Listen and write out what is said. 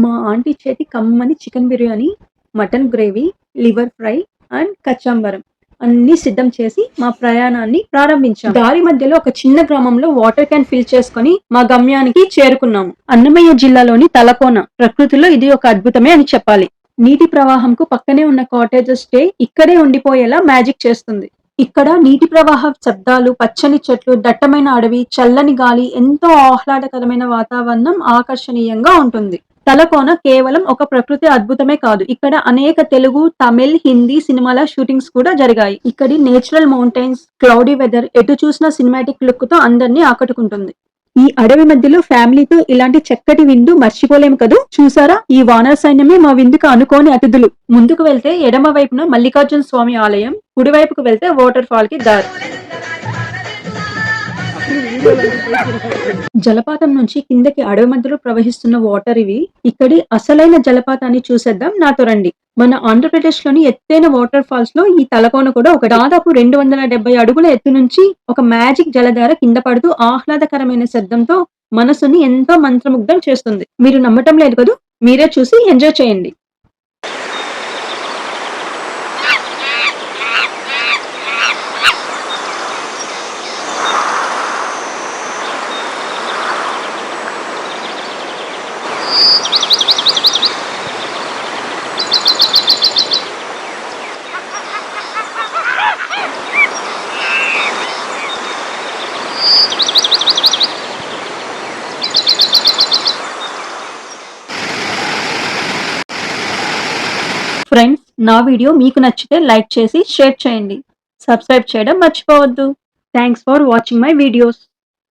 మా ఆంటీ చేతి కమ్మని chicken biryani, mutton gravy, liver fry and కచాంబరం అన్నీ సిద్ధం చేసి మా ప్రయాణాన్ని ప్రారంభించాం. దారి మధ్యలో ఒక చిన్న గ్రామంలో వాటర్ క్యాన్ ఫిల్ చేసుకొని మా గమ్యానికి చేరుకున్నాము. అన్నమయ్య జిల్లాలోని తలకోన ప్రకృతిలో ఇది ఒక అద్భుతమే అని చెప్పాలి. నీటి ప్రవాహంకు పక్కనే ఉన్న కాటేజెస్ స్టే ఇక్కడే ఉండిపోయేలా మ్యాజిక్ చేస్తుంది. ఇక్కడ నీటి ప్రవాహ శబ్దాలు, పచ్చని చెట్లు, దట్టమైన అడవి, చల్లని గాలి, ఎంతో ఆహ్లాదకరమైన వాతావరణం ఆకర్షణీయంగా ఉంటుంది. తలకోన కేవలం ఒక ప్రకృతి అద్భుతమే కాదు. ఇక్కడ అనేక తెలుగు, తమిళ్, హిందీ సినిమాల షూటింగ్స్ కూడా జరిగాయి. ఇక్కడి నేచురల్ మౌంటైన్స్, క్లౌడీ వెదర్ ఎటు చూసినా సినిమాటిక్ లుక్ తో అందరినీ ఆకట్టుకుంటుంది. ఈ అడవి మధ్యలో ఫ్యామిలీతో ఇలాంటి చక్కటి విందు మర్చిపోలేము కదూ. చూసారా, ఈ వానర సైన్యమే మా విందుకు అనుకోని అతిథులు. ముందుకు వెళ్తే ఎడమ వైపున మల్లికార్జున స్వామి ఆలయం, కుడివైపుకు వెళ్తే వాటర్ ఫాల్ కి దారి. జలపాతం నుంచి కిందకి అడవి మధ్యలో ప్రవహిస్తున్న వాటర్ ఇవి. ఇక్కడి అసలైన జలపాతాన్ని చూసేద్దాం, నాతో రండి. మన ఆంధ్రప్రదేశ్ లోని ఎత్తైన వాటర్ ఫాల్స్ లో ఈ తలకోన కూడా ఒక దాదాపు 270 అడుగుల ఎత్తు నుంచి ఒక మ్యాజిక్ జలధార కింద పడుతూ ఆహ్లాదకరమైన శబ్దంతో మనసుని ఎంతో మంత్రముగ్ధం చేస్తుంది. మీరు నమ్మటం లేదు కదూ, మీరే చూసి ఎంజాయ్ చేయండి. ఫ్రెండ్స్, నా వీడియో మీకు నచ్చితే లైక్ చేసి షేర్ చేయండి. సబ్స్క్రైబ్ చేయడం మర్చిపోవద్దు. Thanks for watching my videos.